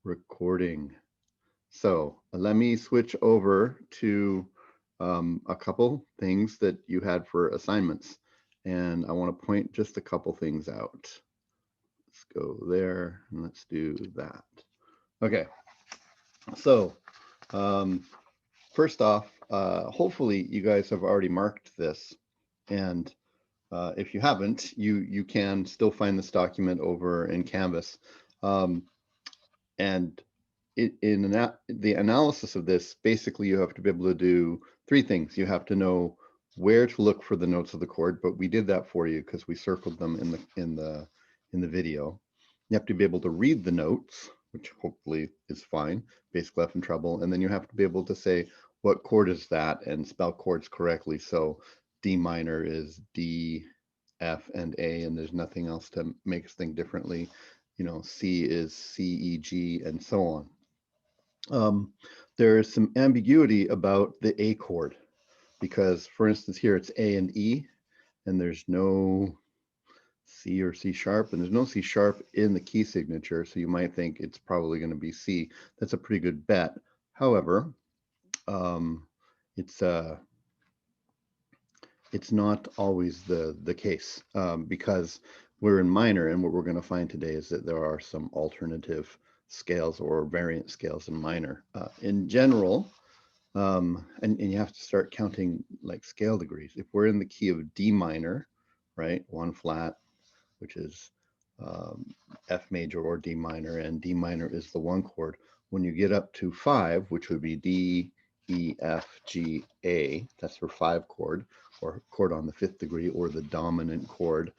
Recording. So let me switch over to a couple things that you had for assignments. And I want to point just a couple things out. Let's go there and let's do that. Okay, so first off, hopefully you guys have already marked this. And if you haven't, you can still find this document over in Canvas. And the analysis of this, basically you have to be able to do three things. You have to know where to look for the notes of the chord, but we did that for you because we circled them in the video. You have to be able to read the notes, which hopefully is fine, bass, clef, and treble, and then you have to be able to say what chord is that and spell chords correctly. So D minor is D, F, and A, and there's nothing else to make us think differently. You know, C is C, E, G, and so on. There is some ambiguity about the A chord because, for instance, here it's A and E, and there's no C or C sharp, and there's no C sharp in the key signature, so you might think it's probably going to be C. That's a pretty good bet. However, it's not always the case because we're in minor, and what we're going to find today is that there are some alternative scales or variant scales in minor. In general, and you have to start counting like scale degrees. If we're in the key of D minor, right, one flat, which is F major or D minor, and D minor is the one chord. When you get up to 5, which would be D, E, F, G, A, that's for 5 chord, or chord on the 5th degree, or the dominant chord.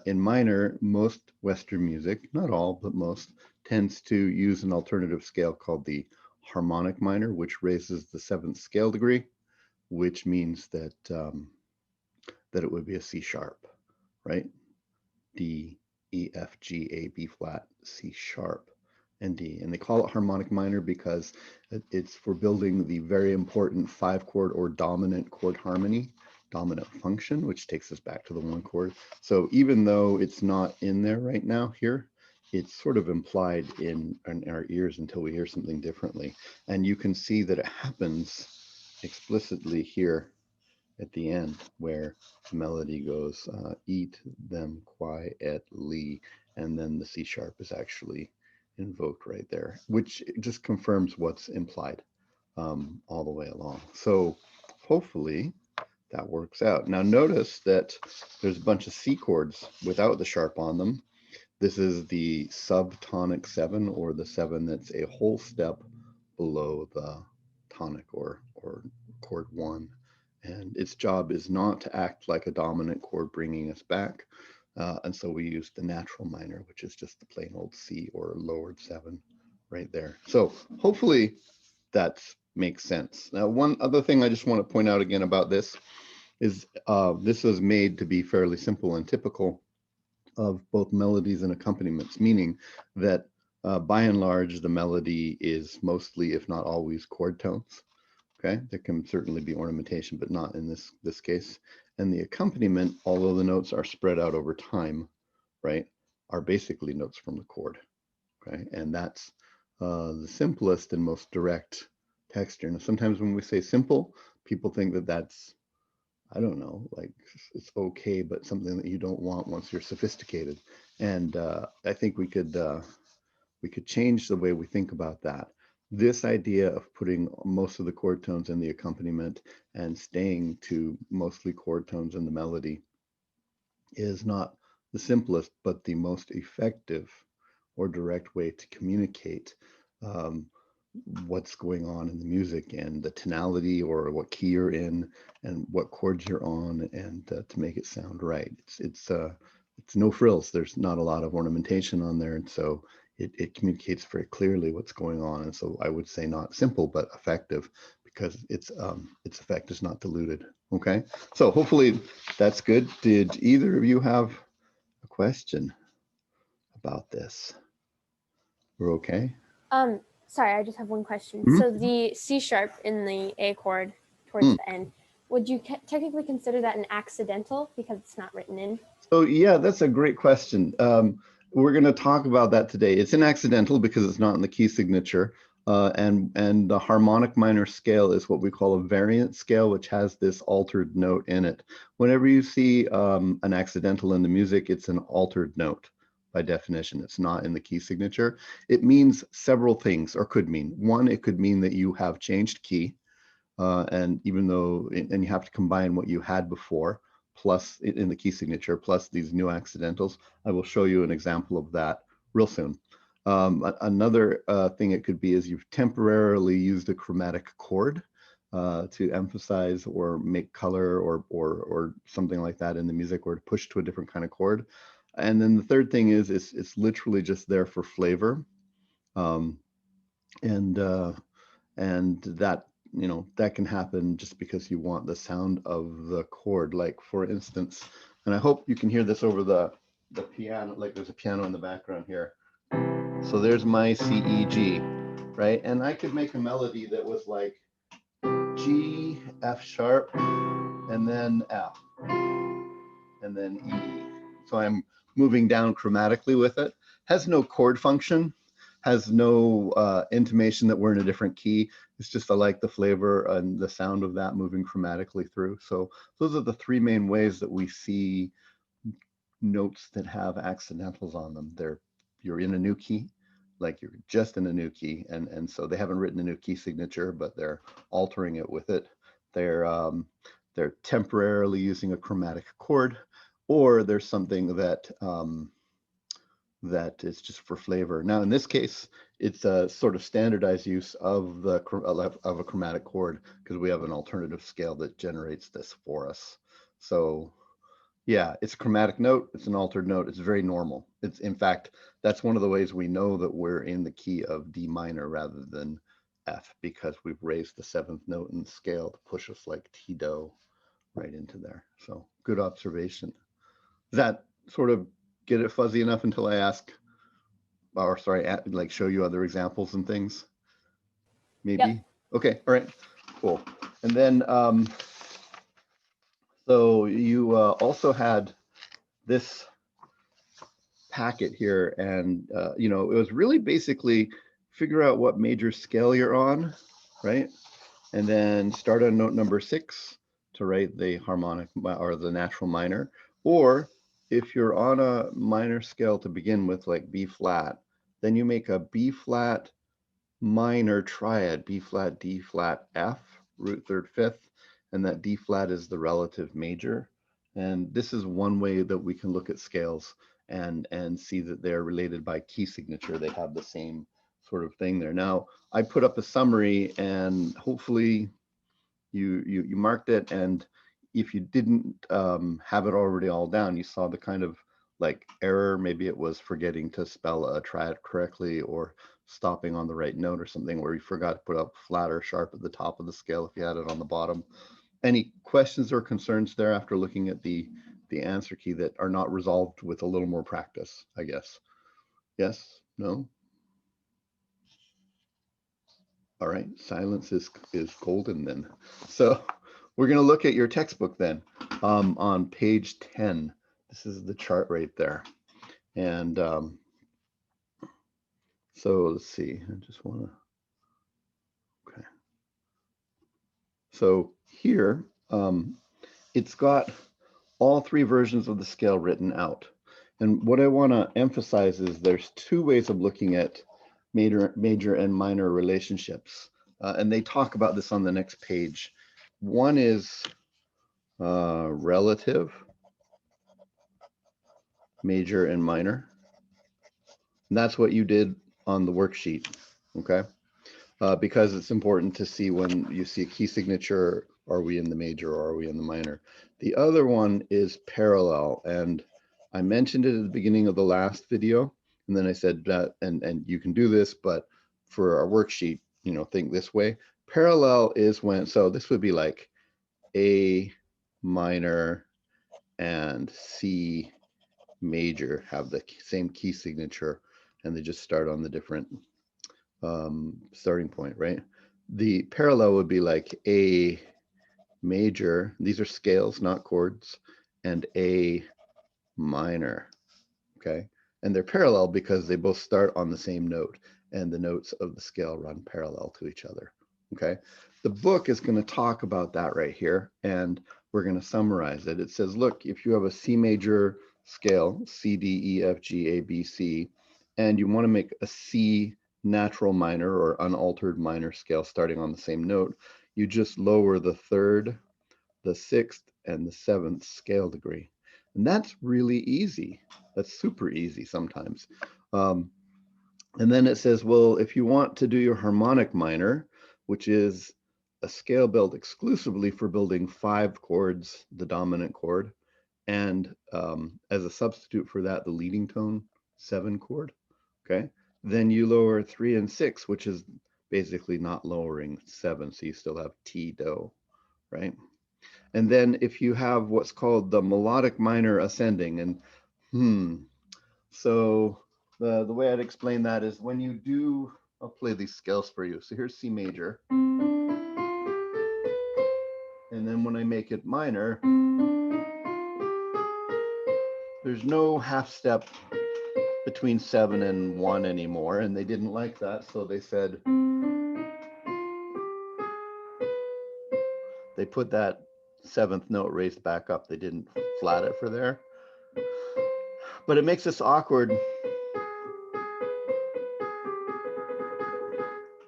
In minor, most Western music, not all, but most, tends to use an alternative scale called the harmonic minor, which raises the 7th scale degree, which means that that it would be a C sharp, right? D, E, F, G, A, B flat, C sharp, and D. And they call it harmonic minor because it's for building the very important 5 chord or dominant chord harmony, dominant function, which takes us back to the 1 chord. So even though it's not in there right now here, it's sort of implied in our ears until we hear something differently. And you can see that it happens explicitly here at the end, where the melody goes, eat them quietly, and then the C sharp is actually invoked right there, which just confirms what's implied all the way along. So hopefully that works out. Now notice that there's a bunch of C chords without the sharp on them. This is the subtonic 7, or the 7 that's a whole step below the tonic or chord 1. And its job is not to act like a dominant chord bringing us back. And so we use the natural minor, which is just the plain old C or lowered 7 right there. So hopefully that makes sense. Now, one other thing I just want to point out again about this is this was made to be fairly simple and typical of both melodies and accompaniments, meaning that by and large, the melody is mostly, if not always, chord tones. Okay, there can certainly be ornamentation, but not in this case. And the accompaniment, although the notes are spread out over time, right, are basically notes from the chord. Okay, and that's the simplest and most direct texture. Now, sometimes when we say simple, people think that that's, I don't know, like it's okay, but something that you don't want once you're sophisticated. And I think we could change the way we think about that. This idea of putting most of the chord tones in the accompaniment and staying to mostly chord tones in the melody is not the simplest, but the most effective or direct way to communicate what's going on in the music and the tonality, or what key you're in and what chords you're on, and to make it sound right. It's no frills. There's not a lot of ornamentation on there, and so it communicates very clearly what's going on. And so I would say not simple, but effective, because its effect is not diluted. Okay, so hopefully that's good. Did either of you have a question about this? We're okay? Sorry, I just have one question. Mm-hmm. So the C sharp in the A chord towards the end, would you technically consider that an accidental because it's not written in? So yeah, that's a great question. we're going to talk about that today. It's an accidental because it's not in the key signature. And the harmonic minor scale is what we call a variant scale, which has this altered note in it. Whenever you see an accidental in the music, it's an altered note by definition. It's not in the key signature. It means several things, or could mean. One, it could mean that you have changed key, and even though, and you have to combine what you had before, plus in the key signature, plus these new accidentals. I will show you an example of that real soon. Another thing it could be is you've temporarily used a chromatic chord to emphasize or make color or something like that in the music, or to push to a different kind of chord. And then the third thing is it's literally just there for flavor, and that, you know, that can happen just because you want the sound of the chord. Like for instance, and I hope you can hear this over the piano, like there's a piano in the background here. So there's my C, E, G, right? And I could make a melody that was like G, F sharp, and then F, and then E. So I'm moving down chromatically with it. Has no chord function, has no intimation that we're in a different key. It's just I like the flavor and the sound of that moving chromatically through. So those are the three main ways that we see notes that have accidentals on them. You're in a new key, like you're just in a new key, and so they haven't written a new key signature, but they're altering it with it. They're temporarily using a chromatic chord, or there's something that that is just for flavor. Now, in this case, it's a sort of standardized use of a chromatic chord because we have an alternative scale that generates this for us. So yeah, it's a chromatic note, it's an altered note, it's very normal. It's, in fact, that's one of the ways we know that we're in the key of D minor rather than F, because we've raised the seventh note in the scale to push us like T do right into there. So good observation. Does that sort of get it fuzzy enough until I ask, or sorry, like show you other examples and things? Maybe? Yep. Okay, all right, cool. And then, so you also had this packet here, and you know, it was really basically figure out what major scale you're on, right? And then start on note number 6 to write the harmonic or the natural minor. Or if you're on a minor scale to begin with, like B flat, then you make a B flat minor triad, B flat, D flat, F, root third fifth, and that D flat is the relative major. And this is one way that we can look at scales and see that they're related by key signature. They have the same sort of thing there. Now, I put up a summary, and hopefully you marked it, and if you didn't have it already all down, you saw the kind of like error. Maybe it was forgetting to spell a triad correctly, or stopping on the right note or something, where you forgot to put up flat or sharp at the top of the scale if you had it on the bottom. Any questions or concerns there after looking at the answer key that are not resolved with a little more practice, I guess? Yes? No? All right, silence is golden then. So we're going to look at your textbook then, on page 10. This is the chart right there. And so let's see, I just want to, okay. So here, it's got all three versions of the scale written out. And what I want to emphasize is there's two ways of looking at major and minor relationships. And they talk about this on the next page. One is relative, major and minor. And that's what you did on the worksheet, okay? Because it's important to see when you see a key signature, are we in the major or are we in the minor? The other one is parallel, and I mentioned it at the beginning of the last video, and then I said that, and you can do this, but for our worksheet, you know, think this way. Parallel is when, so this would be like A minor and C major have the same key signature, and they just start on the different starting point, right? The parallel would be like A major, these are scales, not chords, and A minor, okay? And they're parallel because they both start on the same note, and the notes of the scale run parallel to each other. Okay, the book is going to talk about that right here, and we're going to summarize it. It says, look, if you have a C major scale, C, D, E, F, G, A, B, C, and you want to make a C natural minor or unaltered minor scale starting on the same note, you just lower the third, the sixth, and the seventh scale degree. And that's really easy. That's super easy sometimes. And then it says, well, if you want to do your harmonic minor, which is a scale built exclusively for building 5 chords, the dominant chord, and as a substitute for that, the leading tone 7 chord, okay, then you lower 3 and 6, which is basically not lowering 7, so you still have T do, right? And then if you have what's called the melodic minor ascending, and so the way I'd explain that is when you do, I'll play these scales for you. So here's C major. And then when I make it minor, there's no half step between 7 and 1 anymore. And they didn't like that. So they said, they put that 7th note raised back up. They didn't flat it for there. But it makes this awkward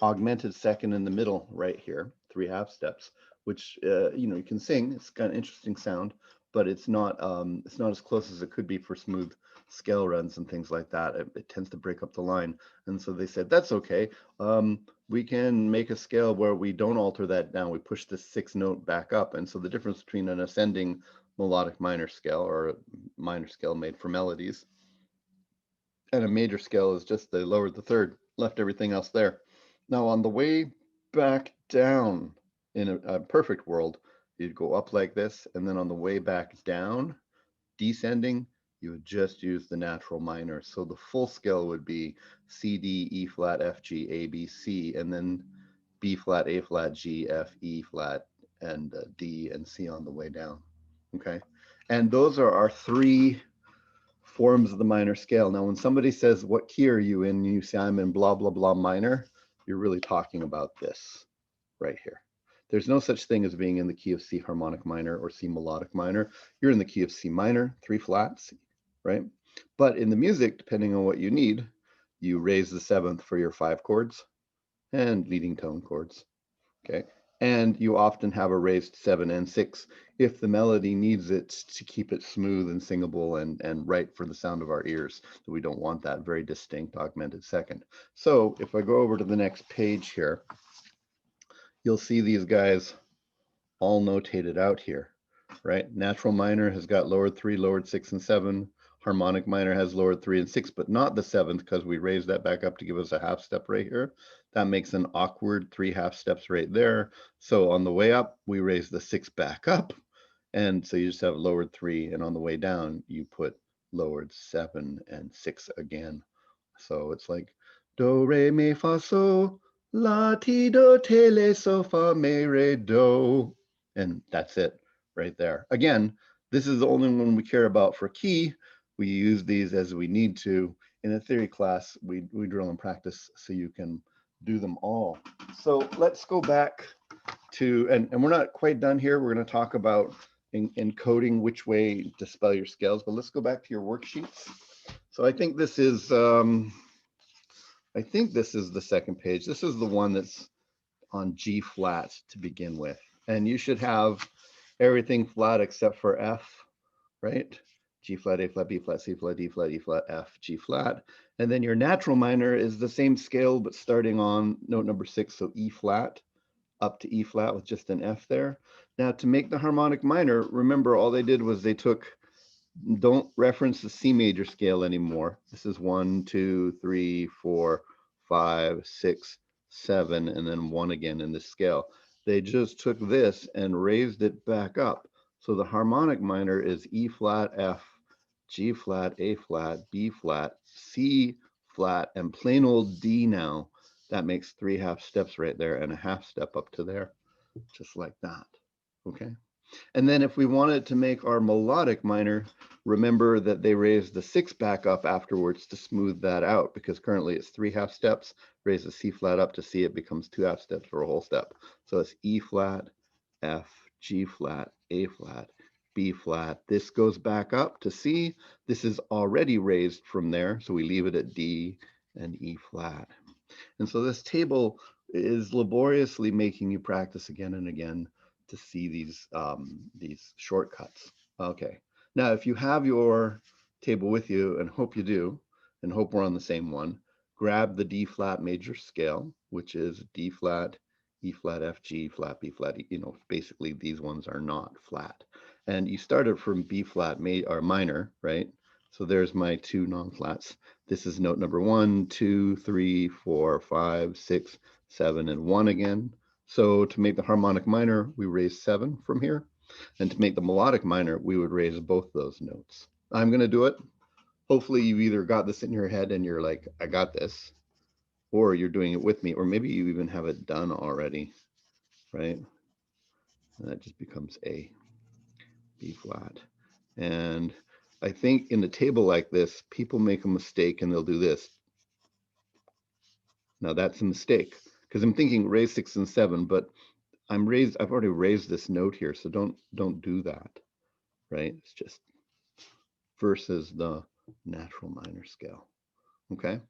augmented second in the middle right here, 3 half steps, which you can sing. It's got an interesting sound, but it's not as close as it could be for smooth scale runs and things like that. It tends to break up the line, and so they said that's okay. We can make a scale where we don't alter that down. We push the 6th note back up, and so the difference between an ascending melodic minor scale or a minor scale made for melodies and a major scale is just they lowered the 3rd, left everything else there. Now on the way back down, in a perfect world, you'd go up like this, and then on the way back down, descending, you would just use the natural minor. So the full scale would be C, D, E flat, F, G, A, B, C, and then B flat, A flat, G, F, E flat, and D and C on the way down. Okay, and those are our 3 forms of the minor scale. Now, when somebody says, what key are you in? And you say, I'm in blah, blah, blah minor, you're really talking about this right here. There's no such thing as being in the key of C harmonic minor or C melodic minor. You're in the key of C minor, 3 flats, right? But in the music, depending on what you need, you raise the 7th for your 5 chords and leading tone chords, okay? And you often have a raised 7 and 6 if the melody needs it to keep it smooth and singable and right for the sound of our ears. So we don't want that very distinct augmented second. So if I go over to the next page here, you'll see these guys all notated out here, right? Natural minor has got lowered 3, lowered 6 and 7. Harmonic minor has lowered 3 and 6, but not the 7th because we raised that back up to give us a half step right here. That makes an awkward 3 half steps right there. So on the way up, we raise the 6 back up. And so you just have lowered 3. And on the way down, you put lowered 7 and 6 again. So it's like do, re, mi, fa, so, la, ti, do, te, le, so, fa, me, re, do. And that's it right there. Again, this is the only one we care about for key. We use these as we need to. In a theory class, we drill and practice so you can do them all. So let's go back to, and we're not quite done here. We're going to talk about encoding which way to spell your scales, but let's go back to your worksheets. So I think this is the second page. This is the one that's on G flat to begin with. And you should have everything flat except for F, right? G flat, A flat, B flat, C flat, D flat, E flat, F, G flat. And then your natural minor is the same scale, but starting on note number 6, so E flat, up to E flat with just an F there. Now to make the harmonic minor, remember all they did was they took, don't reference the C major scale anymore. This is 1, 2, 3, 4, 5, 6, 7, and then 1 again in this scale. They just took this and raised it back up. So the harmonic minor is E flat, F, G flat, A flat, B flat, C flat, and plain old D now. That makes 3 half steps right there and a half step up to there, just like that, okay? And then if we wanted to make our melodic minor, remember that they raised the 6 back up afterwards to smooth that out, because currently it's 3 half steps. Raise the C flat up to C, it becomes 2 half steps for a whole step. So it's E flat, F, G flat, A flat, B flat. This goes back up to C. This is already raised from there, so we leave it at D and E flat. And so this table is laboriously making you practice again and again to see these shortcuts. Okay. Now, if you have your table with you, and hope you do, and hope we're on the same one, grab the D flat major scale, which is D flat, E flat, F, G flat, B flat. You know, basically these ones are not flat. And you started from B flat or minor, right? So there's my 2 non-flats. This is note number 1, 2, 3, 4, 5, 6, 7, and 1 again. So to make the harmonic minor, we raise 7 from here. And to make the melodic minor, we would raise both those notes. I'm going to do it. Hopefully you've either got this in your head and you're like, I got this, or you're doing it with me, or maybe you even have it done already, right? And that just becomes A, B flat. And I think in a table like this, people make a mistake and they'll do this. Now that's a mistake, because I'm thinking raise 6 and 7, but I've already raised this note here, so don't do that, right? It's just versus the natural minor scale. Okay,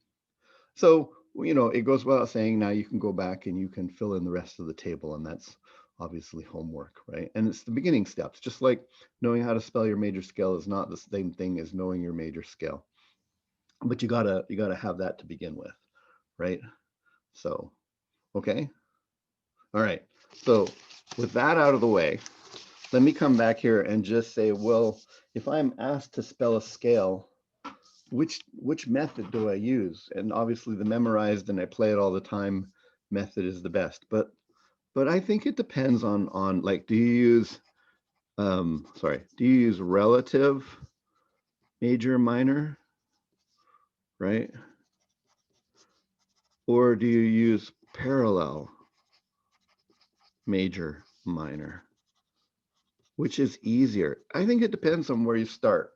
so you know, it goes without saying, now you can go back and you can fill in the rest of the table, and that's obviously homework, right? And it's the beginning steps, just like knowing how to spell your major scale is not the same thing as knowing your major scale, but you gotta have that to begin with, right? So okay, all right, so with that out of the way, let me come back here and just say, well, if I'm asked to spell a scale, which method do I use? And obviously the memorized and I play it all the time method is the best, but I think it depends on like, do you use relative major minor, right? Or do you use parallel major minor? Which is easier? I think it depends on where you start.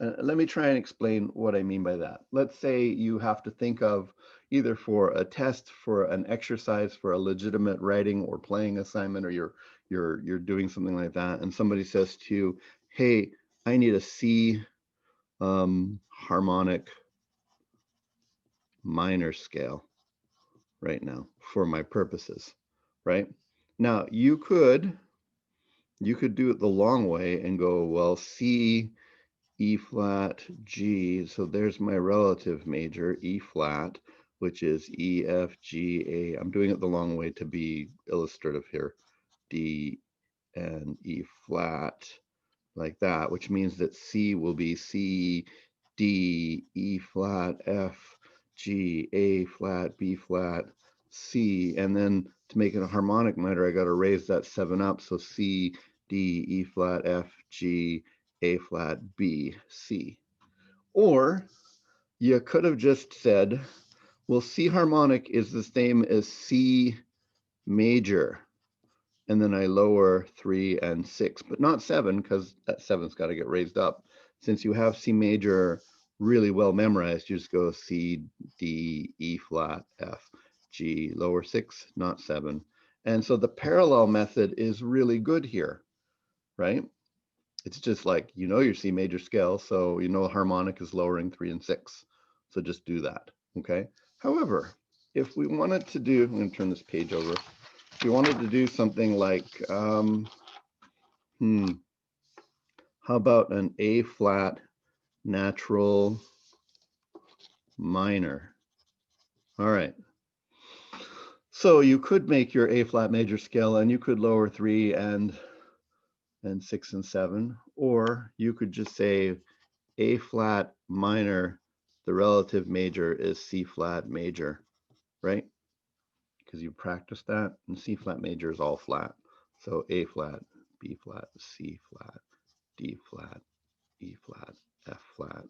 Let me try and explain what I mean by that. Let's say you have to think of either for a test, for an exercise, for a legitimate writing or playing assignment, or you're doing something like that, and somebody says to you, "Hey, I need a C harmonic minor scale right now for my purposes," right? Now you could do it the long way and go, well, C, E flat, G. So there's my relative major, E flat, which is E, F, G, A. I'm doing it the long way to be illustrative here. D and E flat, like that, which means that C will be C, D, E flat, F, G, A flat, B flat, C. And then to make it a harmonic minor, I got to raise that 7 up. So C, D, E flat, F, G, A flat, B, C. Or you could have just said, well, C harmonic is the same as C major. And then I lower 3 and 6, but not 7, because that 7's got to get raised up. Since you have C major really well memorized, you just go C, D, E flat, F, G, lower 6, not 7. And so the parallel method is really good here, right? It's just like, you know your C major scale, so you know harmonic is lowering 3 and 6. So just do that, okay? However, if we wanted to do, I'm going to turn this page over. If you wanted to do something like, how about an A flat natural minor? All right. So you could make your A flat major scale and you could lower 3 and 6 and 7, or you could just say A flat minor, the relative major is C flat major, right? Because you practiced that, and C flat major is all flat. So A flat, B flat, C flat, D flat, E flat, F flat,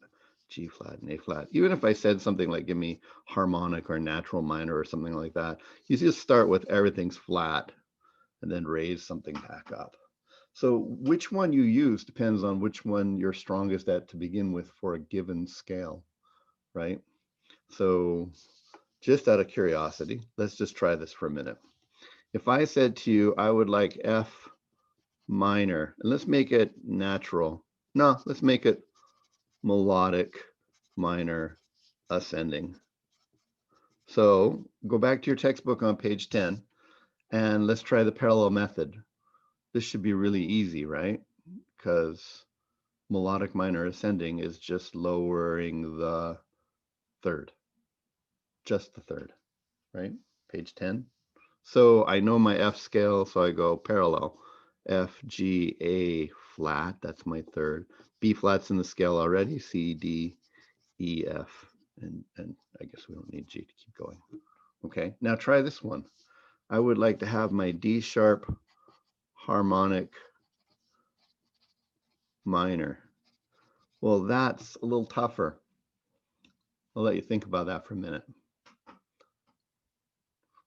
G flat, and A flat. Even if I said something like, give me harmonic or natural minor or something like that, you just start with everything's flat and then raise something back up. So which one you use depends on which one you're strongest at to begin with for a given scale, right? So just out of curiosity, let's just try this for a minute. If I said to you, I would like F minor, and let's make it natural. No, let's make it melodic minor ascending. So go back to your textbook on page 10, and let's try the parallel method. This should be really easy, right? Because melodic minor ascending is just lowering the third, just the third, right? Page 10. So I know my F scale, so I go parallel. F, G, A flat, that's my third. B flat's in the scale already, C, D, E, F, and I guess we don't need G to keep going. Okay, now try this one. I would like to have my D sharp harmonic minor. Well, that's a little tougher. I'll let you think about that for a minute.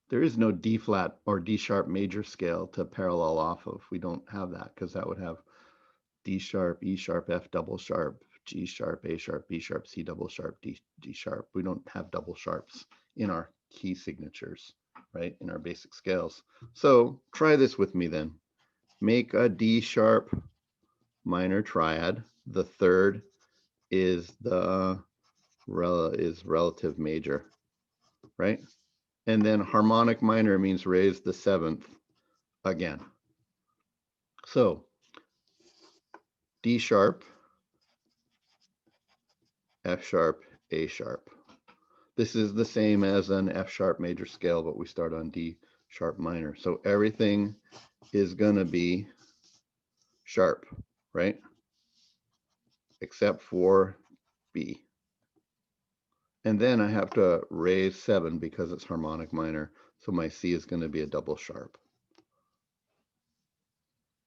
There is no D flat or D sharp major scale to parallel off of. We don't have that because that would have D sharp, E sharp, F double sharp, G sharp, A sharp, B sharp, C double sharp, D sharp. We don't have double sharps in our key signatures, right? In our basic scales. So try this with me then. Make a D sharp minor triad. The third is the relative major, right? And then harmonic minor means raise the seventh again. So D sharp, F sharp, A sharp. This is the same as an F sharp major scale, but we start on D sharp minor. So everything is going to be sharp, right? Except for B. And then I have to raise 7 because it's harmonic minor. So my C is going to be a double sharp.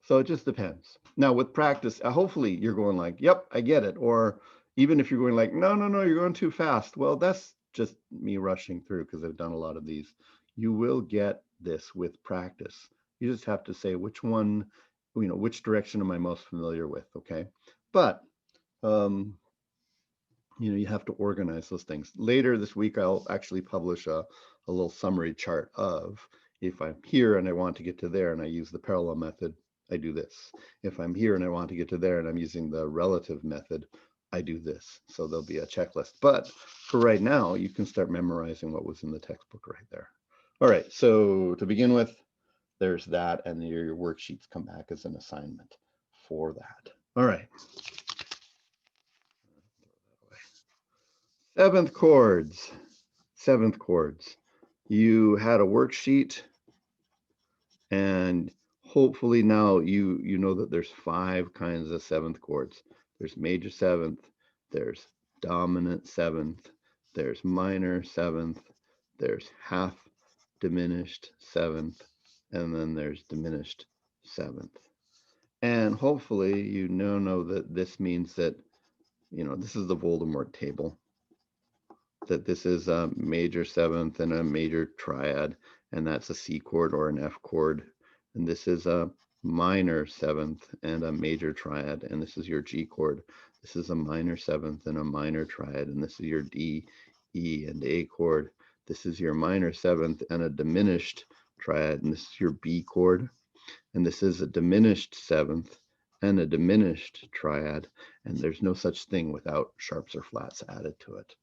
So it just depends. Now with practice, hopefully you're going like, yep, I get it. Or even if you're going like, no, you're going too fast. Well, that's just me rushing through because I've done a lot of these. You will get this with practice. You just have to say which one, which direction am I most familiar with, okay? But, you have to organize those things. Later this week, I'll actually publish a little summary chart of if I'm here and I want to get to there and I use the parallel method, I do this. If I'm here and I want to get to there and I'm using the relative method, I do this. So there'll be a checklist. But for right now, you can start memorizing what was in the textbook right there. All right, so to begin with, there's that, and your worksheets come back as an assignment for that. All right. Seventh chords. You had a worksheet, and hopefully now you know that there's 5 kinds of seventh chords. There's major seventh, there's dominant seventh, there's minor seventh, there's half diminished seventh, and then there's diminished seventh. And hopefully you know that this means that, this is the Voldemort table, that this is a major seventh and a major triad, and that's a C chord or an F chord. And this is a minor seventh and a major triad, and this is your G chord. This is a minor seventh and a minor triad, and this is your D, E, and A chord. This is your minor seventh and a diminished triad, and this is your B chord. And this is a diminished seventh and a diminished triad, and there's no such thing without sharps or flats added to it.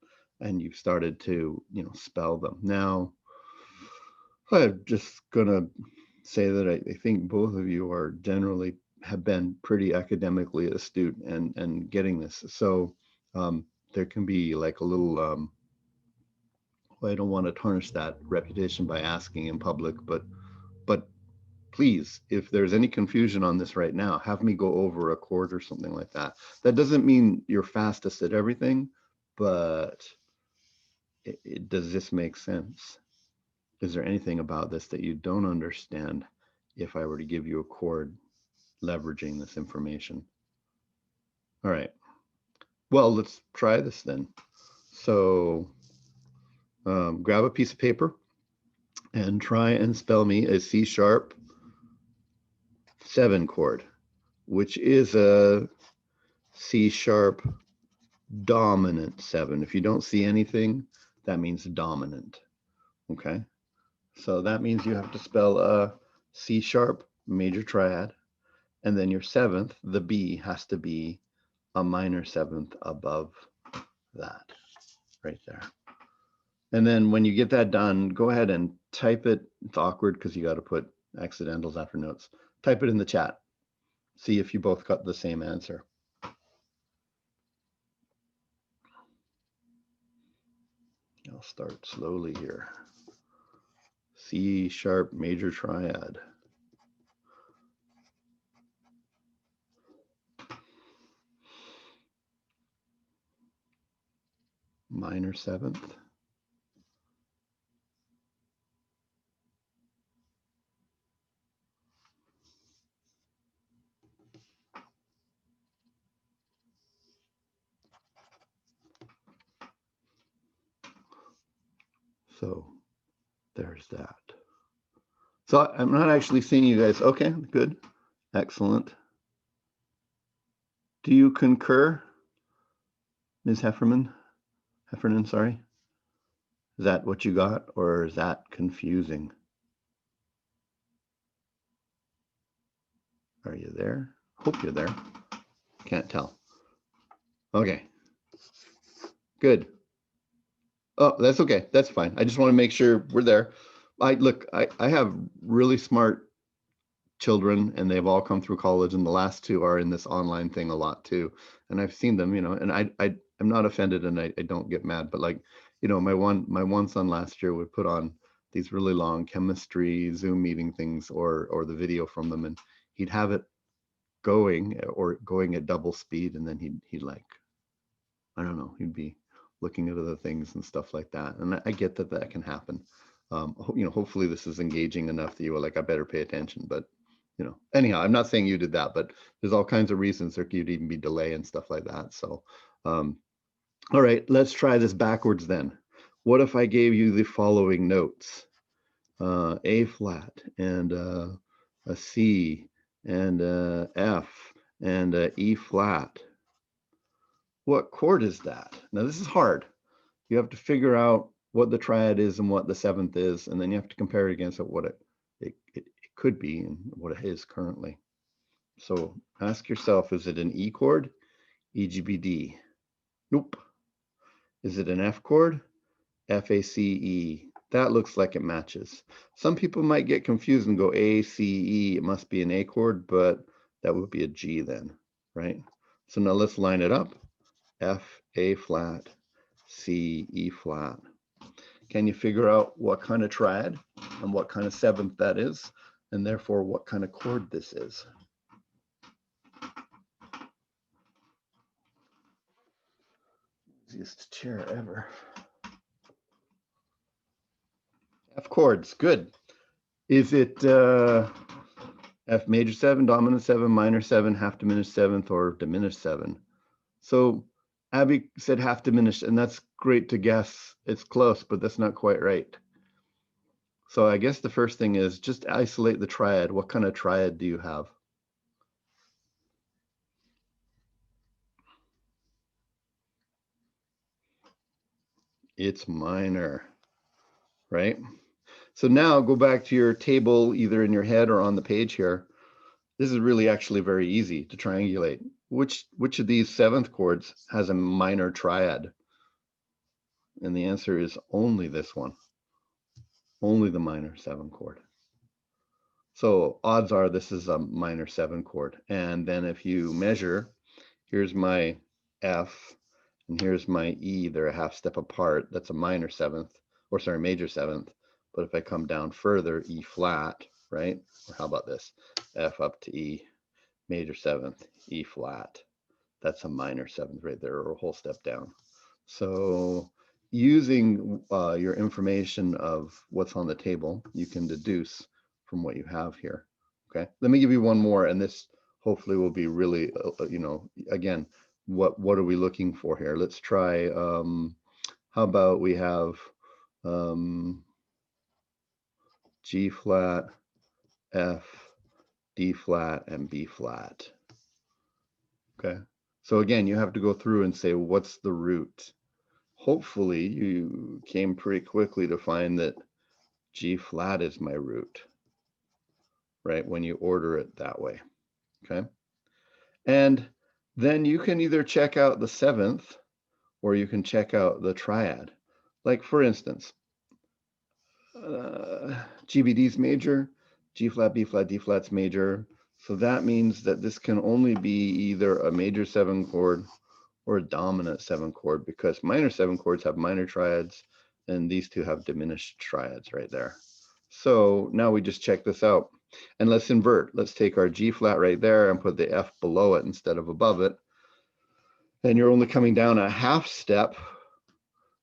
And you've started to, spell them. Now, I'm just gonna say that I think both of you are generally have been pretty academically astute and getting this. So there can be like a little, well, I don't want to tarnish that reputation by asking in public, but please, if there's any confusion on this right now, have me go over a chord or something like that. That doesn't mean you're fastest at everything, but does this make sense? Is there anything about this that you don't understand if I were to give you a chord leveraging this information? All right. Well, let's try this then. So grab a piece of paper and try and spell me a C sharp 7 chord. which is a C sharp dominant 7. If you don't see anything, that means dominant. Okay, so that means you have to spell a C sharp major triad, and then your 7th, the B, has to be a minor 7th above that, right there. And then when you get that done, go ahead and type it. It's awkward because you got to put accidentals after notes. Type it in the chat. See if you both got the same answer. I'll start slowly here. C sharp major triad. Minor 7th. So there's that. So I'm not actually seeing you guys. Okay, good. Excellent. Do you concur, Ms. Heffernan, sorry? Is that what you got, or is that confusing? Are you there? Hope you're there. Can't tell. Okay. Good. Oh, that's okay. That's fine. I just want to make sure we're there. I have really smart children, and they've all come through college, and the last two are in this online thing a lot too. And I've seen them, you know, and I'm not offended, and I don't get mad, but like, you know, my one son last year would put on these really long chemistry Zoom meeting things or the video from them, and he'd have it going at double speed, and then he'd like, I don't know, he'd be looking at other things and stuff like that. And I get that can happen. You know, hopefully this is engaging enough that you were like, I better pay attention. But, you know, anyhow, I'm not saying you did that, but there's all kinds of reasons there could even be delay and stuff like that. So, all right, let's try this backwards then. What if I gave you the following notes? A flat and a C and a F and a E flat. What chord is that? Now this is hard. You have to figure out what the triad is and what the 7th is, and then you have to compare it against what it could be and what it is currently. So ask yourself, is it an E chord? E, G, B, D. Nope. Is it an F chord? F, A, C, E. That looks like it matches. Some people might get confused and go A, C, E. It must be an A chord, but that would be a G then, right? So now let's line it up. F, A flat, C, E flat. Can you figure out what kind of triad and what kind of 7th that is, and therefore what kind of chord this is? Easiest chair ever. F chords, good. Is it F major 7, dominant 7, minor 7, half diminished 7th, or diminished 7? So Abby said half diminished, and that's great to guess. It's close, but that's not quite right. So I guess the first thing is just isolate the triad. What kind of triad do you have? It's minor, right? So now go back to your table, either in your head or on the page here. This is really actually very easy to triangulate. Which of these 7th chords has a minor triad? And the answer is only this one, only the minor 7 chord. So odds are this is a minor 7 chord. And then if you measure, here's my F and here's my E, they're a half step apart. That's a minor 7th, or sorry, major 7th. But if I come down further, E flat, right? Or how about this? F up to E, major 7th, E flat. That's a minor 7th right there, or a whole step down. So using your information of what's on the table, you can deduce from what you have here. Okay, let me give you one more, and this hopefully will be really, you know, again, what are we looking for here? Let's try, how about we have G flat, F, D flat, and B flat. Okay. So again, you have to go through and say, what's the root? Hopefully you came pretty quickly to find that G flat is my root, right? When you order it that way, okay? And then you can either check out the seventh or you can check out the triad. Like for instance, GBD's major, G flat, B flat, D flat's major. So that means that this can only be either a major 7 chord or a dominant 7 chord, because minor 7 chords have minor triads and these two have diminished triads right there. So now we just check this out and let's invert. Let's take our G flat right there and put the F below it instead of above it. And you're only coming down a half step,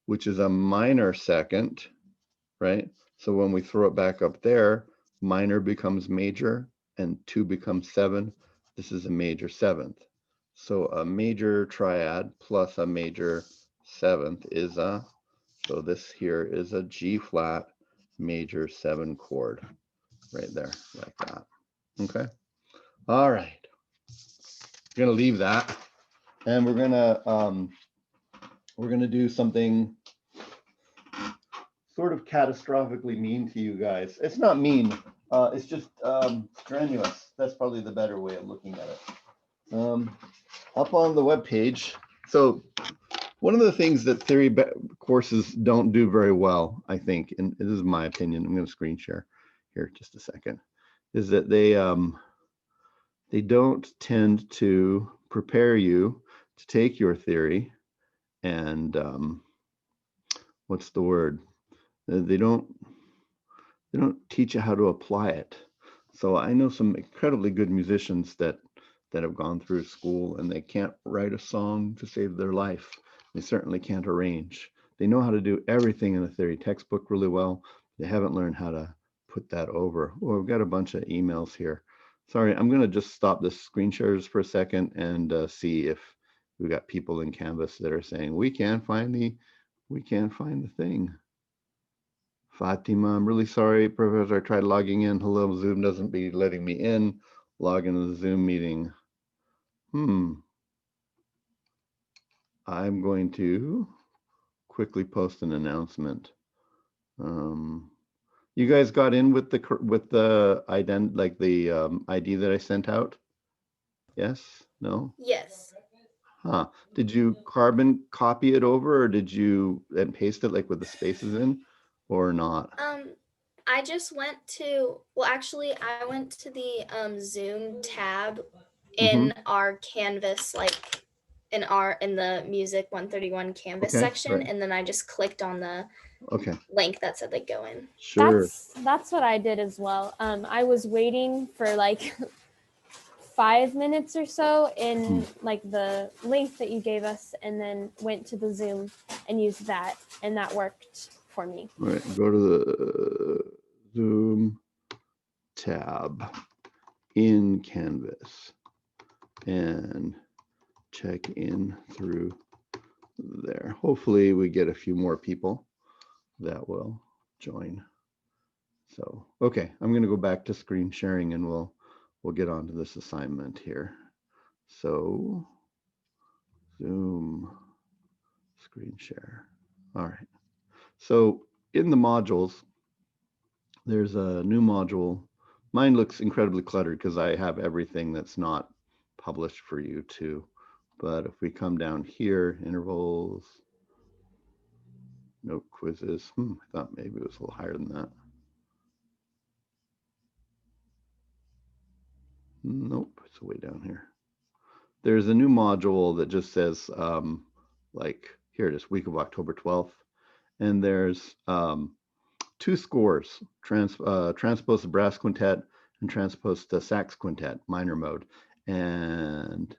which is a minor second, right? So when we throw it back up there, minor becomes major and 2 becomes 7. This is a major 7th. So a major triad plus a major 7th is a, so this here is a G flat major 7 chord right there, like that. Okay. All right. We're gonna leave that, and we're gonna do something sort of catastrophically mean to you guys. It's not mean. It's just strenuous. That's probably the better way of looking at it. Up on the web page. So one of the things that theory courses don't do very well, I think, and this is my opinion, I'm going to screen share here just a second, is that they don't tend to prepare you to take your theory and what's the word? They don't teach you how to apply it. So I know some incredibly good musicians that have gone through school and they can't write a song to save their life. They certainly can't arrange. They know how to do everything in a theory textbook really well. They haven't learned how to put that over. Well, we've got a bunch of emails here. Sorry, I'm going to just stop this screen shares for a second and see if we got people in Canvas that are saying we can't find the thing. Fatima, I'm really sorry, Professor. I tried logging in. Hello, Zoom doesn't be letting me in. Log into the Zoom meeting. I'm going to quickly post an announcement. You guys got in with the ID that I sent out? Yes? No? Yes. Huh. Did you carbon copy it over, or did you and paste it like with the spaces in, or not? I just went to, well, actually, I went to the Zoom tab in our Canvas, like in the Music 131 Canvas section, right. and then I just clicked on the link that said they go in. Sure. That's what I did as well. I was waiting for like 5 minutes or so in like the link that you gave us, and then went to the Zoom and used that, and that worked for me. All right, go to the Zoom tab in Canvas and check in through there. Hopefully we get a few more people that will join. So, okay, I'm going to go back to screen sharing and we'll get on to this assignment here. So, Zoom screen share. All right. So in the modules, there's a new module. Mine looks incredibly cluttered because I have everything that's not published for you too. But if we come down here, intervals, note quizzes. I thought maybe it was a little higher than that. Nope, it's way down here. There's a new module that just says, like, here it is, week of October 12th. And there's 2 scores, transpose the brass quintet and transpose the sax quintet, minor mode. And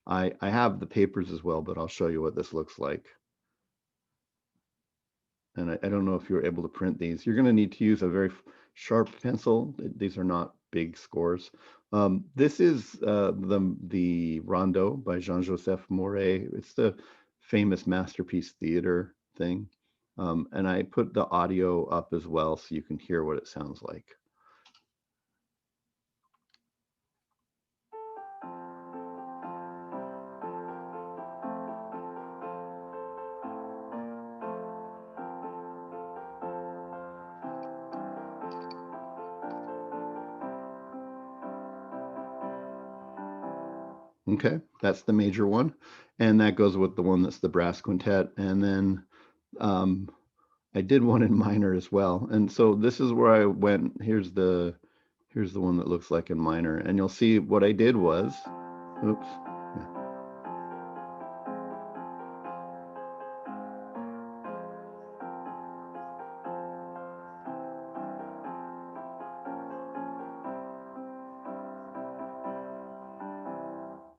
I have the papers as well, but I'll show you what this looks like. And I don't know if you're able to print these. You're going to need to use a very sharp pencil. These are not big scores. This is the Rondo by Jean-Joseph Moray. It's the famous Masterpiece Theater thing. And I put the audio up as well so you can hear what it sounds like. Okay, that's the major one. And that goes with the one that's the brass quintet. And then I did one in minor as well. And so this is where I went. Here's the one that looks like in minor. And you'll see what I did was, oops.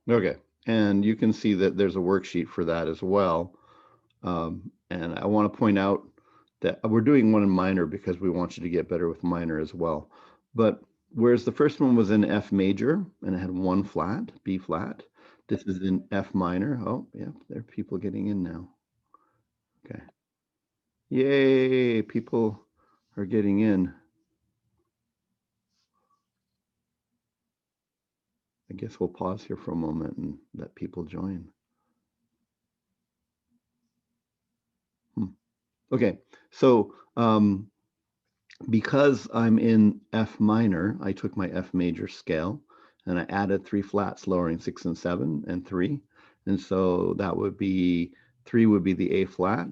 Okay, and you can see that there's a worksheet for that as well. And I want to point out that we're doing one in minor because we want you to get better with minor as well. But whereas the first one was in F major and it had one flat, B flat, this is in F minor. Oh, yeah, there are people getting in now. Okay. Yay, people are getting in. I guess we'll pause here for a moment and let people join. Okay, so because I'm in F minor, I took my F major scale and I added 3 flats, lowering 6 and 7 and 3. And so that would be 3 would be the A flat,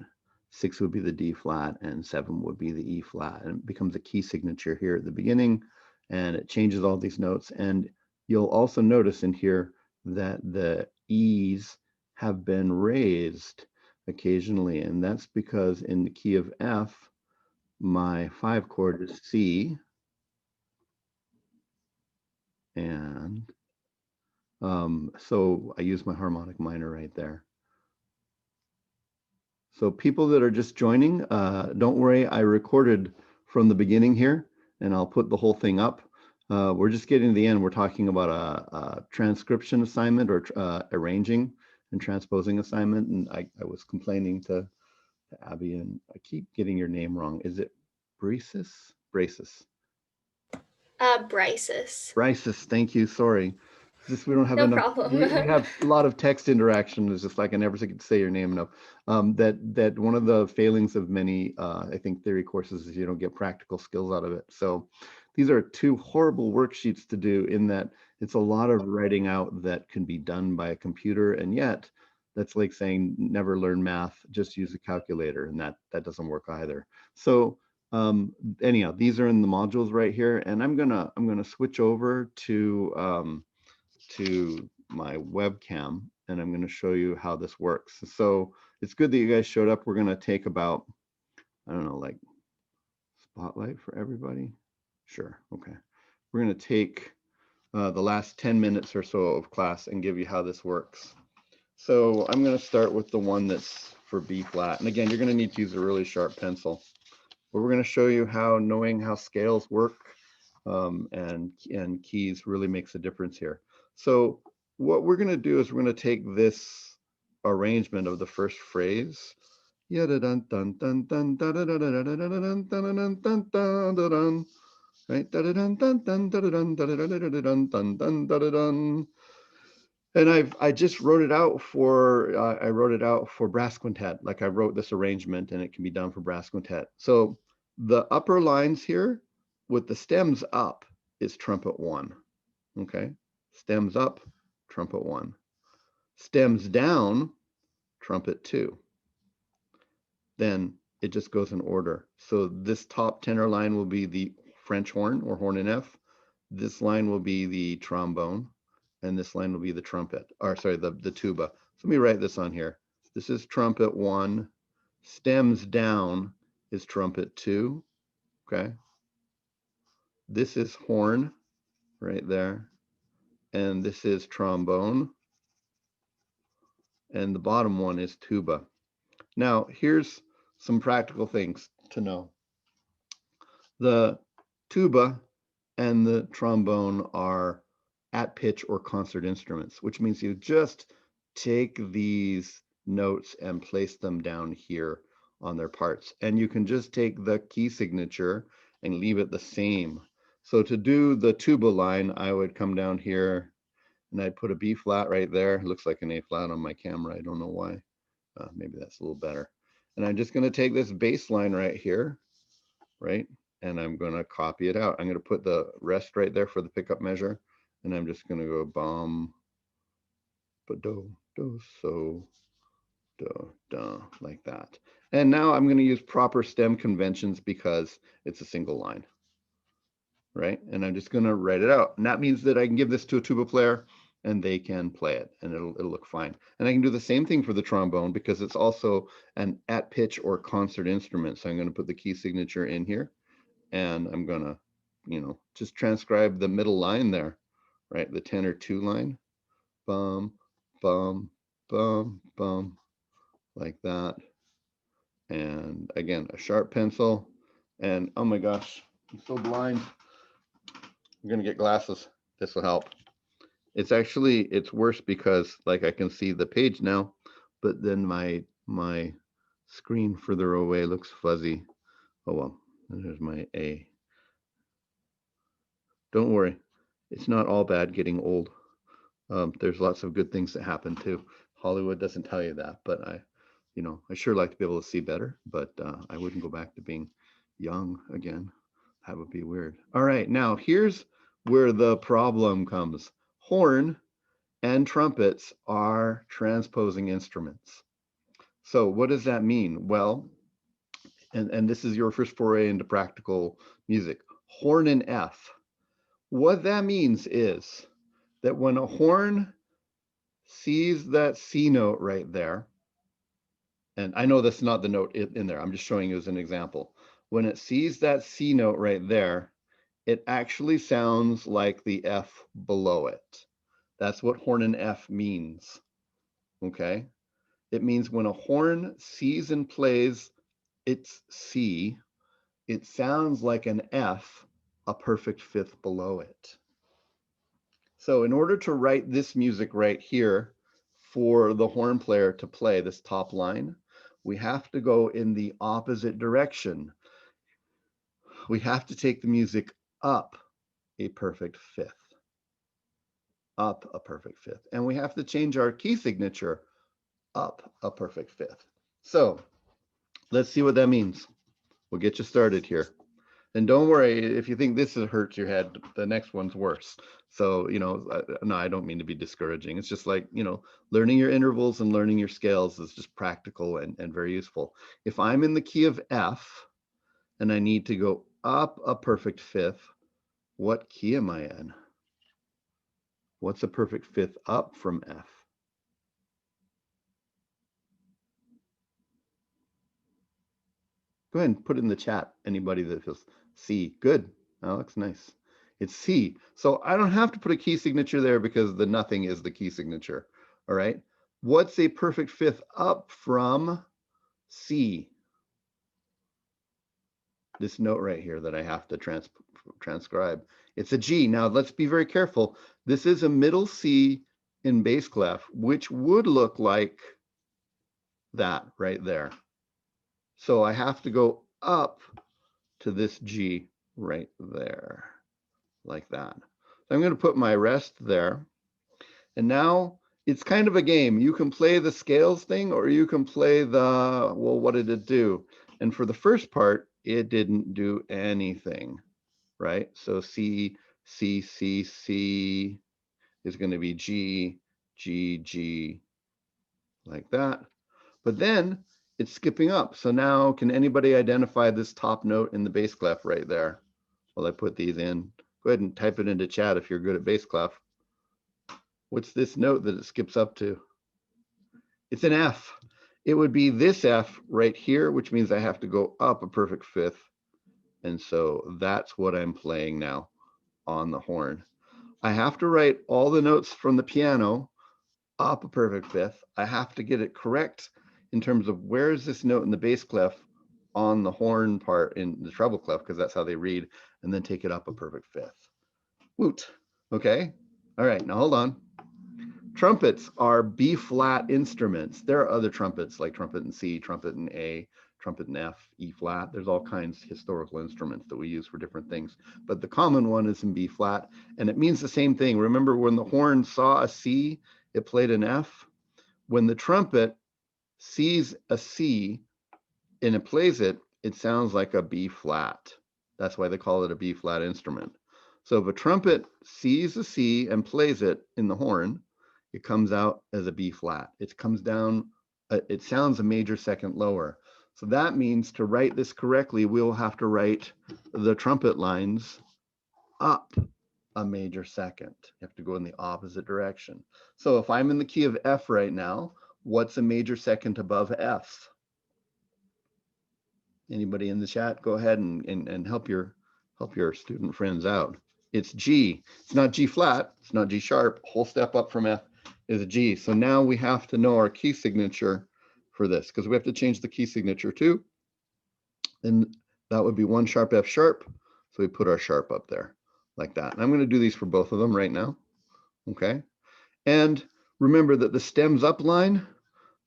6 would be the D flat, and 7 would be the E flat. And it becomes a key signature here at the beginning, and it changes all these notes. And you'll also notice in here that the E's have been raised occasionally, and that's because in the key of F, my 5 chord is C, and so I use my harmonic minor right there. So people that are just joining, don't worry, I recorded from the beginning here, and I'll put the whole thing up. We're just getting to the end. We're talking about a transcription assignment or arranging and transposing assignment, and I was complaining to Abby, and I keep getting your name wrong. Is it Braces? Braces. Bryces. Bryces, thank you. Sorry. Just we don't have No enough. problem. We have a lot of text interaction. It's just like I never get to say your name enough. That one of the failings of many, I think, theory courses is you don't get practical skills out of it. So these are 2 horrible worksheets to do in that it's a lot of writing out that can be done by a computer, and yet that's like saying never learn math, just use a calculator, and that doesn't work either. So anyhow, these are in the modules right here, and I'm gonna switch over to my webcam, and I'm gonna show you how this works. So it's good that you guys showed up. We're gonna take about, I don't know, like spotlight for everybody. Sure, okay. We're gonna take the last 10 minutes or so of class and give you how this works. So I'm gonna start with the one that's for B flat, and again, you're gonna need to use a really sharp pencil. But we're going to show you how knowing how scales work and keys really makes a difference here. So what we're going to do is we're going to take this arrangement of the first phrase, right? And I just wrote it out for I wrote it out for brass quintet. Like I wrote this arrangement, and it can be done for brass quintet. So the upper lines here with the stems up is trumpet 1. Okay, stems up, trumpet 1. Stems down, trumpet 2. Then it just goes in order. So this top tenor line will be the French horn or horn in F. This line will be the trombone, and this line will be the trumpet, or sorry, the tuba. So let me write this on here. This is trumpet 1. Stems down is trumpet 2. Okay. This is horn right there. And this is trombone. And the bottom one is tuba. Now, here's some practical things to know. The tuba and the trombone are at pitch or concert instruments, which means you just take these notes and place them down here on their parts. And you can just take the key signature and leave it the same. So to do the tuba line, I would come down here and I'd put a B flat right there. It looks like an A flat on my camera. I don't know why. Maybe that's a little better. And I'm just going to take this bass line right here, right? And I'm going to copy it out. I'm going to put the rest right there for the pickup measure. And I'm just going to go bum, but do, do, so, do, do, like that. And now I'm going to use proper stem conventions because it's a single line, right? And I'm just going to write it out. And that means that I can give this to a tuba player and they can play it and it'll look fine. And I can do the same thing for the trombone because it's also an at pitch or concert instrument. So I'm going to put the key signature in here and I'm going to, you know, just transcribe the middle line there, right? The tenor 2 line, bum, bum, bum, bum, like that. And again, a sharp pencil. And oh my gosh, I'm so blind. I'm gonna get glasses. This will help. It's actually, it's worse because like I can see the page now, but then my screen further away looks fuzzy. Oh well, there's my A. Don't worry, it's not all bad getting old. There's lots of good things that happen too. Hollywood doesn't tell you that, but you know, I sure like to be able to see better, but I wouldn't go back to being young again. That would be weird. All right, now here's where the problem comes. Horn and trumpets are transposing instruments. So what does that mean? Well, and this is your first foray into practical music. Horn and F. What that means is that when a horn sees that C note right there, and I know that's not the note in there, I'm just showing you as an example. When it sees that C note right there, it actually sounds like the F below it. That's what horn and F means, okay? It means when a horn sees and plays its C, it sounds like an F, a perfect fifth below it. So in order to write this music right here for the horn player to play this top line, we have to go in the opposite direction. We have to take the music up a perfect fifth. Up a perfect fifth. And we have to change our key signature up a perfect fifth. So let's see what that means. We'll get you started here. And don't worry, if you think this hurts your head, the next one's worse. So, you know, no, I don't mean to be discouraging. It's just like, you know, learning your intervals and learning your scales is just practical and very useful. If I'm in the key of F and I need to go up a perfect fifth, what key am I in? What's a perfect fifth up from F? Go ahead and put it in the chat. Anybody that feels C. Good. Alex, nice. It's C. So I don't have to put a key signature there because the nothing is the key signature. All right. What's a perfect fifth up from C? This note right here that I have to transcribe. It's a G. Now let's be very careful. This is a middle C in bass clef, which would look like that right there. So I have to go up to this G right there, like that. So I'm going to put my rest there. And now it's kind of a game. You can play the scales thing or you can play the, well, what did it do? And for the first part, it didn't do anything, right? So C, C, C, C is going to be G, G, G, like that. But then it's skipping up. So now can anybody identify this top note in the bass clef right there? Well, I put these in. Go ahead and type it into chat if you're good at bass clef. What's this note that it skips up to? It's an F. It would be this F right here, which means I have to go up a perfect fifth. And so that's what I'm playing now on the horn. I have to write all the notes from the piano up a perfect fifth. I have to get it correct in terms of where is this note in the bass clef on the horn part in the treble clef, because that's how they read, and then take it up a perfect fifth. Woot. Okay. All right. Now hold on. Trumpets are B flat instruments. There are other trumpets like trumpet in C, trumpet in A, trumpet in F, E flat. There's all kinds of historical instruments that we use for different things. But the common one is in B flat, and it means the same thing. Remember when the horn saw a C, it played an F. When the trumpet sees a C and it plays it, it sounds like a B flat. That's why they call it a B flat instrument. So if a trumpet sees a C and plays it in the horn, it comes out as a B flat. It comes down, it sounds a major second lower. So that means to write this correctly, we'll have to write the trumpet lines up a major second. You have to go in the opposite direction. So if I'm in the key of F right now, what's a major second above F? Anybody in the chat, go ahead and help your student friends out. It's G. It's not G flat. It's not G sharp. Whole step up from F is a G. So now we have to know our key signature for this, because we have to change the key signature too. And that would be 1 sharp F sharp. So we put our sharp up there like that. And I'm going to do these for both of them right now. Okay. And remember that the stems up line,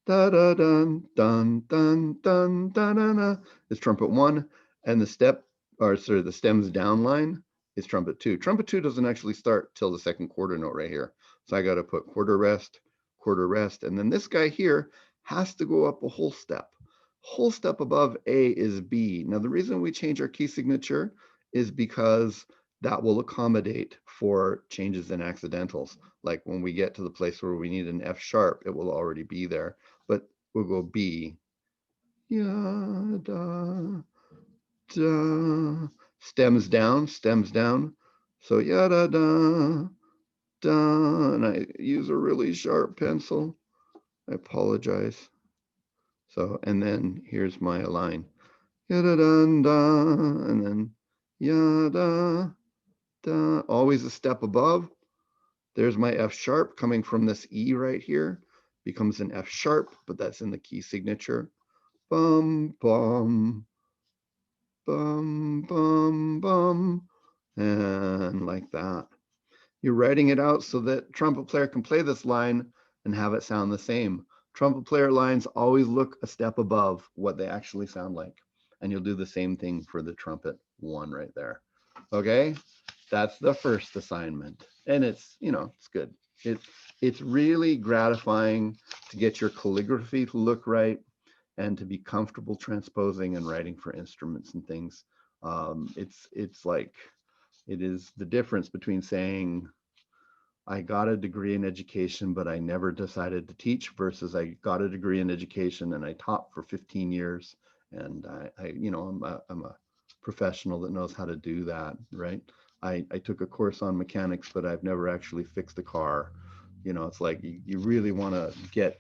da da dun dun dun dun dun dun, dun is trumpet 1, and the the stems down line is trumpet 2. Trumpet 2 doesn't actually start till the second quarter note right here. So I got to put quarter rest, and then this guy here has to go up a whole step. Whole step above A is B. Now the reason we change our key signature is because that will accommodate for changes in accidentals. Like when we get to the place where we need an F sharp, it will already be there. But we'll go B, ya, da, da, stems down. So ya, da, da, da, and I use a really sharp pencil. I apologize. So, and then here's my line, ya, da, da, da, and then ya, da, da, always a step above. There's my F sharp coming from this E right here, becomes an F sharp, but that's in the key signature. Bum, bum, bum, bum, bum, and like that. You're writing it out so that trumpet player can play this line and have it sound the same. Trumpet player lines always look a step above what they actually sound like. And you'll do the same thing for the trumpet 1 right there. Okay, that's the first assignment. And it's, it's good. It's really gratifying to get your calligraphy to look right and to be comfortable transposing and writing for instruments and things. It's like, it is the difference between saying, I got a degree in education, but I never decided to teach, versus I got a degree in education and I taught for 15 years. And I'm a professional that knows how to do that, right? I took a course on mechanics, but I've never actually fixed a car. It's like you really want to get,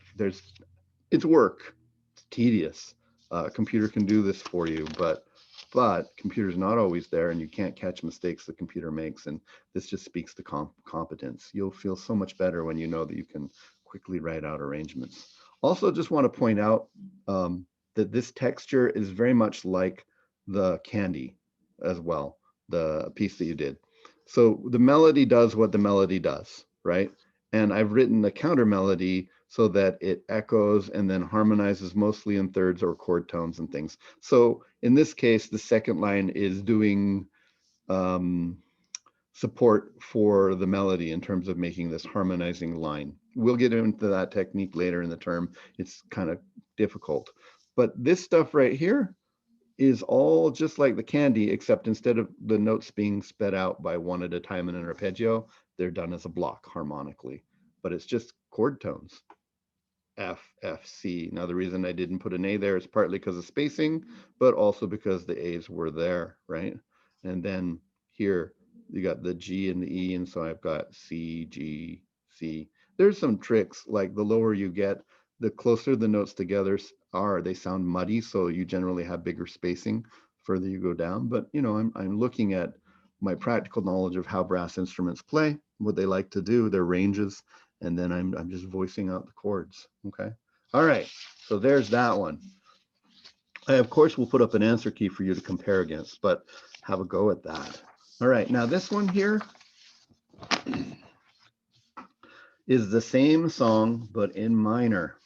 it's work, it's tedious. A computer can do this for you, but computer's not always there, and you can't catch mistakes the computer makes. And this just speaks to competence. You'll feel so much better when you know that you can quickly write out arrangements. Also, just want to point out that this texture is very much like the candy as well, the piece that you did. So the melody does what the melody does, right? And I've written the counter melody so that it echoes and then harmonizes mostly in thirds or chord tones and things. So in this case, the second line is doing support for the melody in terms of making this harmonizing line. We'll get into that technique later in the term. It's kind of difficult. But this stuff right here is all just like the candy, except instead of the notes being sped out by one at a time in an arpeggio, they're done as a block harmonically. But it's just chord tones. F, F, C. Now the reason I didn't put an A there is partly because of spacing, but also because the A's were there, right? And then here you got the G and the E, and so I've got C, G, C. There's some tricks, like the lower you get, the closer the notes together are, they sound muddy, so you generally have bigger spacing further you go down. But I'm looking at my practical knowledge of how brass instruments play, what they like to do, their ranges, and then I'm just voicing out the chords. Okay. All right. So there's that one. I, of course, will put up an answer key for you to compare against, but have a go at that. All right. Now this one here is the same song, but in minor.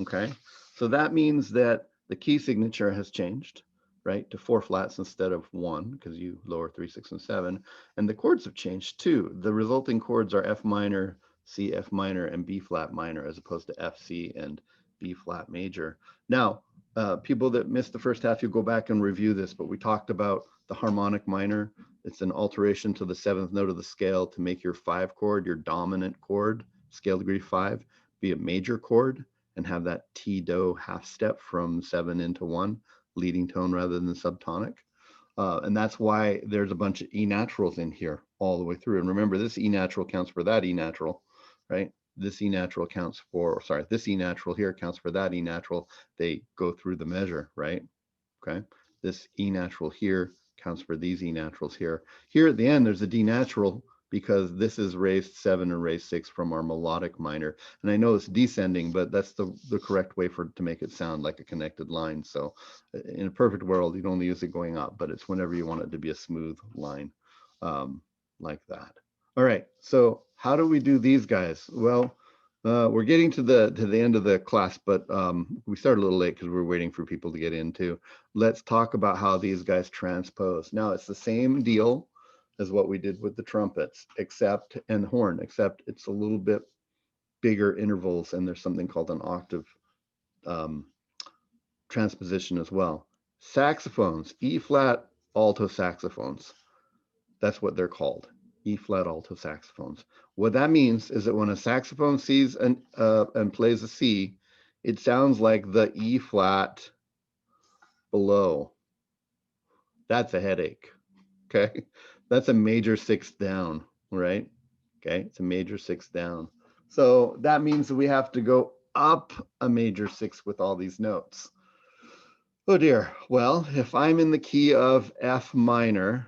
Okay. So that means that the key signature has changed, right, to 4 flats instead of 1, because you lower 3, 6, and 7. And the chords have changed too. The resulting chords are F minor, C, F minor, and B flat minor, as opposed to F, C, and B flat major. Now, people that missed the first half, you go back and review this, but we talked about the harmonic minor. It's an alteration to the 7th note of the scale to make your 5 chord your dominant chord. scale degree 5 be a major chord and have that T do half step from 7 into 1, leading tone rather than subtonic. And that's why there's a bunch of E naturals in here all the way through. And remember, this E natural counts for that E natural, right? This E natural counts for, sorry, this E natural here counts for that E natural. They go through the measure, right? Okay. This E natural here counts for these E naturals here. Here at the end, there's a D natural because this is raised 7 and raised 6 from our melodic minor. And I know it's descending, but that's the correct way to make it sound like a connected line. So in a perfect world, you'd only use it going up, but it's whenever you want it to be a smooth line like that. All right, so how do we do these guys? Well, we're getting to the end of the class, but we started a little late because we're waiting for people to get in too. Let's talk about how these guys transpose. Now it's the same deal as what we did with the trumpets, except and horn, except it's a little bit bigger intervals, and there's something called an octave transposition as well. Saxophones, E flat alto saxophones. That's what they're called, E flat alto saxophones. What that means is that when a saxophone sees and plays a C, it sounds like the E flat below. That's a headache. Okay, that's a major 6th down, right? Okay, it's a major 6th down. So that means that we have to go up a major 6 with all these notes. Oh dear. Well, if I'm in the key of F minor,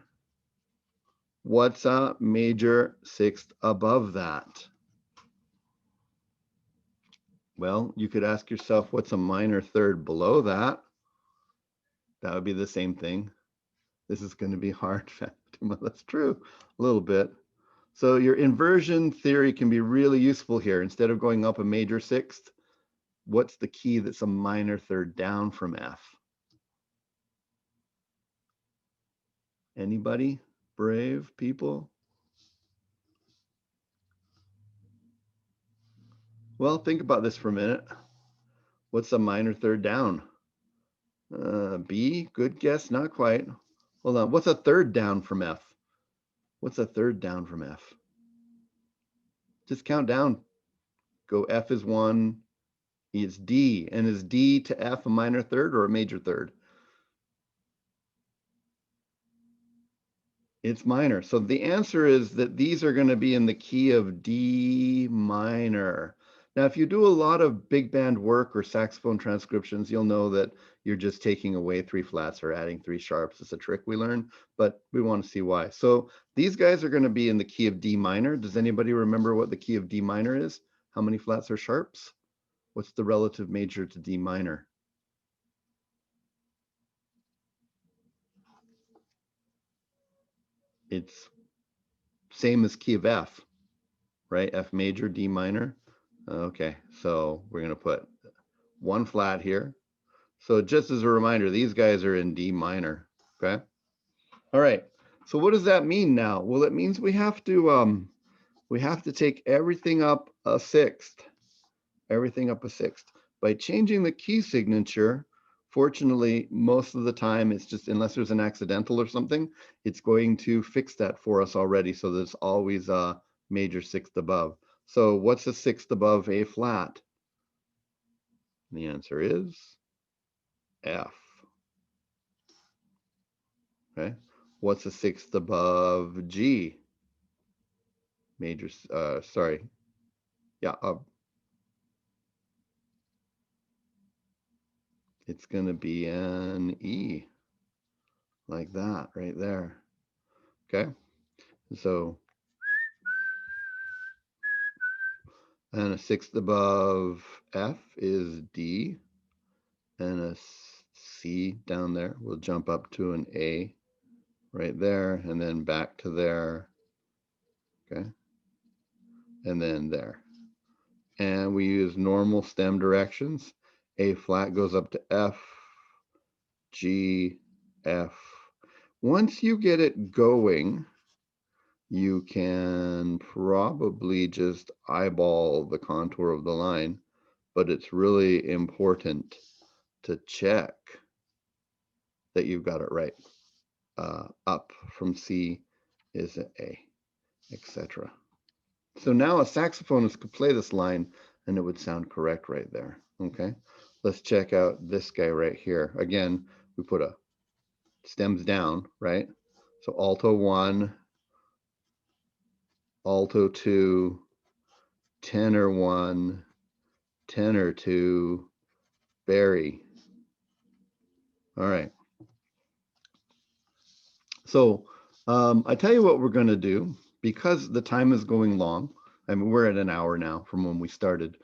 what's a major 6th above that? Well, you could ask yourself, what's a minor 3rd below that? That would be the same thing. This is going to be hard. That's true, a little bit. So your inversion theory can be really useful here. Instead of going up a major 6th, what's the key that's a minor 3rd down from F? Anybody? Brave people? Well, think about this for a minute. What's a minor 3rd down? B, good guess, not quite. Hold on, what's a 3rd down from F? What's a 3rd down from F? Just count down. Go F is 1, E is D. And is D to F a minor 3rd or a major 3rd? It's minor. So the answer is that these are going to be in the key of D minor. Now, if you do a lot of big band work or saxophone transcriptions, you'll know that you're just taking away 3 flats or adding 3 sharps. It's a trick we learn, but we want to see why. So these guys are going to be in the key of D minor. Does anybody remember what the key of D minor is? How many flats are sharps? What's the relative major to D minor? It's same as key of F, right? F major, D minor. Okay, so we're going to put 1 flat here. So just as a reminder, these guys are in D minor, okay? All right, so what does that mean now? Well, it means we have to take everything up a 6th, everything up a 6th. By changing the key signature, fortunately, most of the time, it's just, unless there's an accidental or something, it's going to fix that for us already. So there's always a major 6th above. So what's a 6th above A flat? The answer is F. Okay. What's a 6th above G? Major, sorry. Yeah, it's going to be an E, like that right there. Okay. So, and a 6th above F is D, and a C down there will jump up to an A right there, and then back to there. Okay. And then there. And we use normal stem directions. A flat goes up to F, G, F. Once you get it going, you can probably just eyeball the contour of the line, but it's really important to check that you've got it right. Up from C is an A, etc. So now a saxophonist could play this line and it would sound correct right there. Okay, let's check out this guy right here. Again, we put a stems down, right? So alto 1, alto 2, tenor 1, tenor 2, bari. All right. So I tell you what we're going to do, because the time is going long. I mean, we're at an hour now from when we started.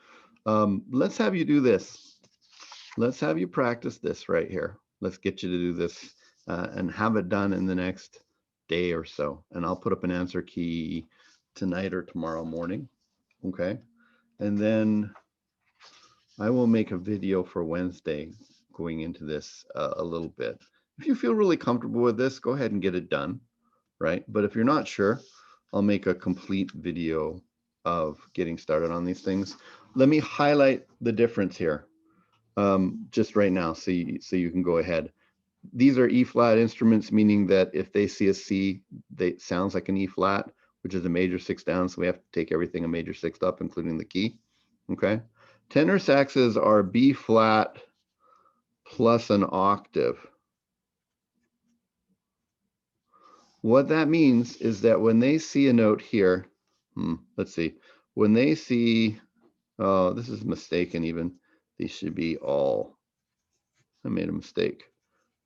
Let's have you do this. Let's have you practice this right here. Let's get you to do this and have it done in the next day or so. And I'll put up an answer key tonight or tomorrow morning. Okay. And then I will make a video for Wednesday going into this a little bit. If you feel really comfortable with this, go ahead and get it done, right? But if you're not sure, I'll make a complete video of getting started on these things. Let me highlight the difference here just right now so you can go ahead. These are E flat instruments, meaning that if they see a C, it sounds like an E flat, which is a major 6 down. So we have to take everything a major 6th up, including the key. Okay. Tenor saxes are B flat plus an octave. What that means is that when they see a note here, let's see, when they see, oh, this is mistaken even. These should be all, I made a mistake.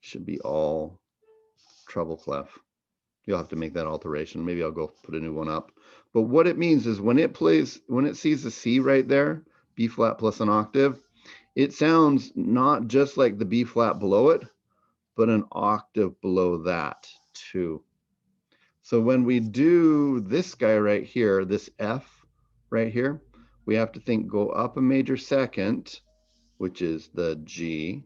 Should be all treble clef. You'll have to make that alteration. Maybe I'll go put a new one up. But what it means is when it plays, when it sees the C right there, B flat plus an octave, it sounds not just like the B flat below it, but an octave below that too. So when we do this guy right here, this F right here, we have to think go up a major second, which is the G,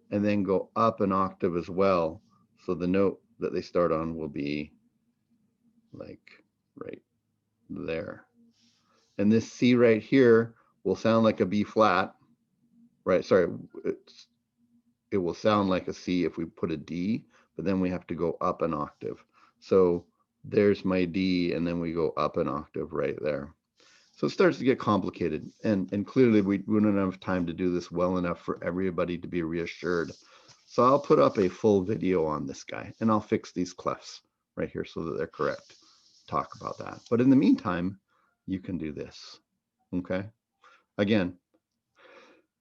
and then go up an octave as well. So the note that they start on will be like right there. And this C right here will sound like a B flat, right? Sorry, it will sound like a C if we put a D, but then we have to go up an octave. So there's my D, and then we go up an octave right there. So it starts to get complicated, and clearly we don't have time to do this well enough for everybody to be reassured. So I'll put up a full video on this guy, and I'll fix these clefs right here so that they're correct. Talk about that. But in the meantime, you can do this, okay? Again,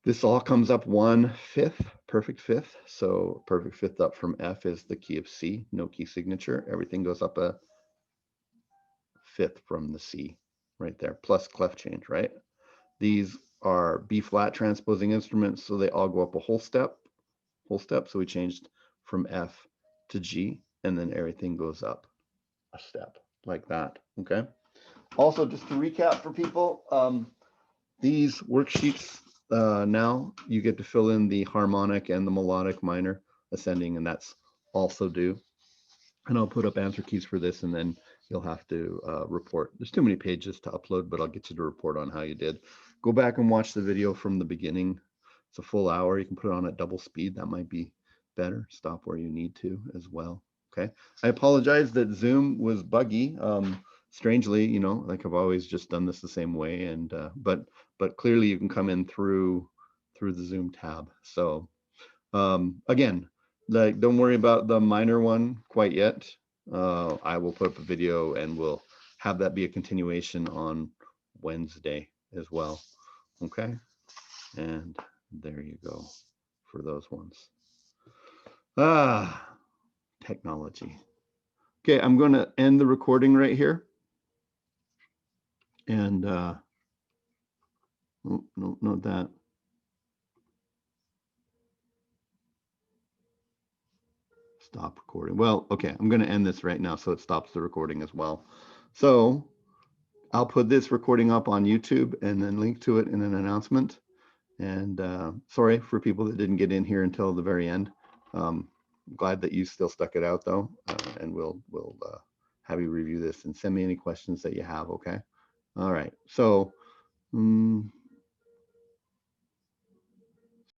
this all comes up 1/5, perfect fifth. So perfect fifth up from F is the key of C, no key signature. Everything goes up a fifth from the C right there, plus clef change, right? These are B flat transposing instruments, so they all go up a whole step. So we changed from F to G, and then everything goes up a step like that, okay? Also, just to recap for people, these worksheets, now you get to fill in the harmonic and the melodic minor ascending, and that's also due. And I'll put up answer keys for this, and then you'll have to report. There's too many pages to upload, but I'll get you to report on how you did. Go back and watch the video from the beginning. It's a full hour. You can put it on at double speed. That might be better. Stop where you need to as well. Okay. I apologize that Zoom was buggy. Strangely, you know, like I've always just done this the same way, and but clearly you can come in through the Zoom tab. So again, like don't worry about the minor one quite yet. I will put up a video, and we'll have that be a continuation on Wednesday as well. Okay, and there you go for those ones. Technology. Okay, I'm going to end the recording right here. And oh, no, not that. Stop recording. Well, okay, I'm going to end this right now so it stops the recording as well. So I'll put this recording up on YouTube and then link to it in an announcement. And sorry for people that didn't get in here until the very end. Glad that you still stuck it out though, and we'll have you review this and send me any questions that you have. Okay. All right. So.